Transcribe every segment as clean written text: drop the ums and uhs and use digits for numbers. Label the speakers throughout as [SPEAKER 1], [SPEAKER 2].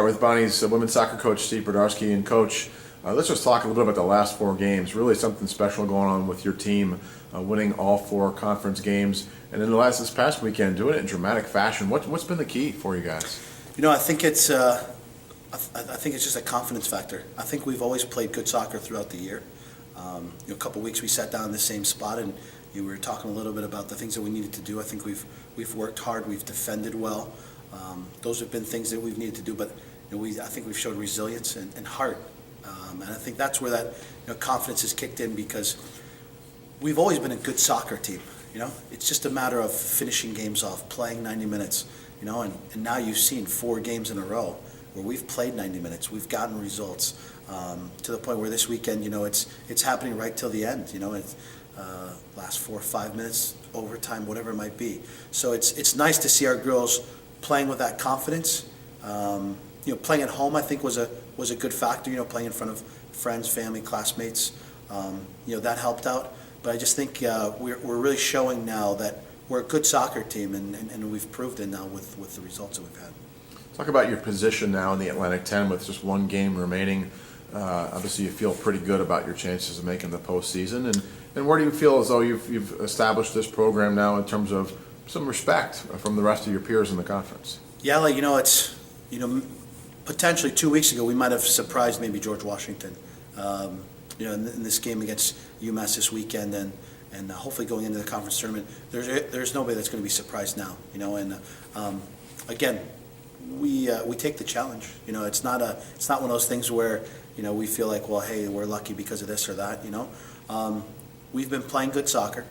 [SPEAKER 1] All right, with Bonnie's women's soccer coach, Steve Brdarski. And Coach, let's just talk a little bit about the last 4 games. Really something special going on with your team, winning all 4 conference games. And then this past weekend, doing it in dramatic fashion. What's been the key for you guys?
[SPEAKER 2] You know, I think it's just a confidence factor. I think we've always played good soccer throughout the year. A couple of weeks we sat down in the same spot and we were talking a little bit about the things that we needed to do. I think we've worked hard, we've defended well. Those have been things that we've needed to do, but I think we've showed resilience and heart. And I think that's where that confidence has kicked in, because we've always been a good soccer team. It's just a matter of finishing games off, playing 90 minutes. And now you've seen 4 games in a row where we've played 90 minutes, we've gotten results, to the point where this weekend, it's happening right till the end. It's last 4 or 5 minutes, overtime, whatever it might be. So it's nice to see our girls playing with that confidence. Playing at home, I think, was a good factor. Playing in front of friends, family, classmates, that helped out. But I just think we're really showing now that we're a good soccer team, and we've proved it now with the results that we've had.
[SPEAKER 1] Talk about your position now in the Atlantic 10 with just 1 game remaining. Obviously, you feel pretty good about your chances of making the postseason. And where do you feel as though you've established this program now in terms of some respect from the rest of your peers in the conference?
[SPEAKER 2] Yeah, it's potentially 2 weeks ago we might have surprised maybe George Washington. In this game against UMass this weekend, and hopefully going into the conference tournament, there's nobody that's going to be surprised now. Again, we take the challenge. It's not one of those things where we feel like, well, hey, we're lucky because of this or that. We've been playing good soccer.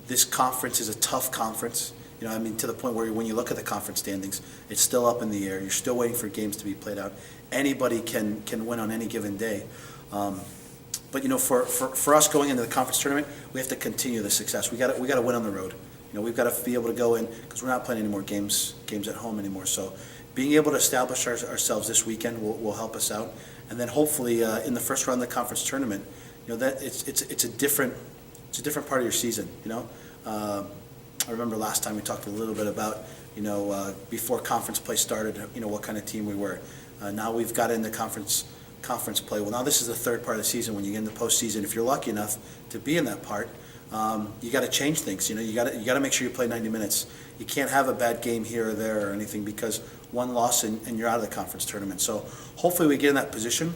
[SPEAKER 2] This conference is a tough conference. To the point where when you look at the conference standings, it's still up in the air. You're still waiting for games to be played out. Anybody can win on any given day. But for us going into the conference tournament, we have to continue the success. We got to win on the road. We've got to be able to go in, because we're not playing any more games at home anymore. So being able to establish ourselves this weekend will help us out. And then hopefully in the first round of the conference tournament, that it's a different part of your season. I remember last time we talked a little bit about before conference play started, what kind of team we were. Now we've got into conference play. Well, now this is the 3rd part of the season. When you get in the postseason, if you're lucky enough to be in that part, you got to change things. You got to make sure you play 90 minutes. You can't have a bad game here or there or anything, because one loss and you're out of the conference tournament. So hopefully we get in that position.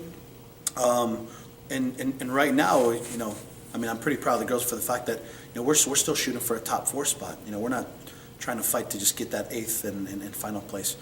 [SPEAKER 2] And right now, I'm pretty proud of the girls for the fact that we're still shooting for a top 4 spot. We're not trying to fight to just get that 8th and final place.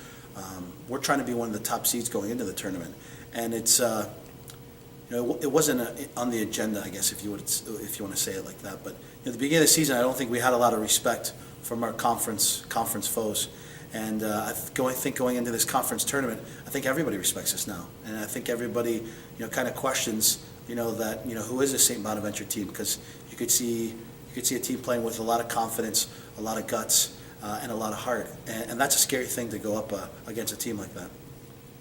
[SPEAKER 2] We're trying to be one of the top seeds going into the tournament, and it's it wasn't on the agenda, I guess, if you want to say it like that. But at the beginning of the season, I don't think we had a lot of respect from our conference foes. And I think going into this conference tournament, I think everybody respects us now, and I think everybody kind of questions that who is this St. Bonaventure team, because you could see a team playing with a lot of confidence, a lot of guts, and a lot of heart, and that's a scary thing to go up against a team like that.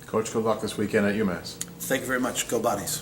[SPEAKER 1] Coach, good luck this weekend at UMass.
[SPEAKER 2] Thank you very much. Go Bonnies.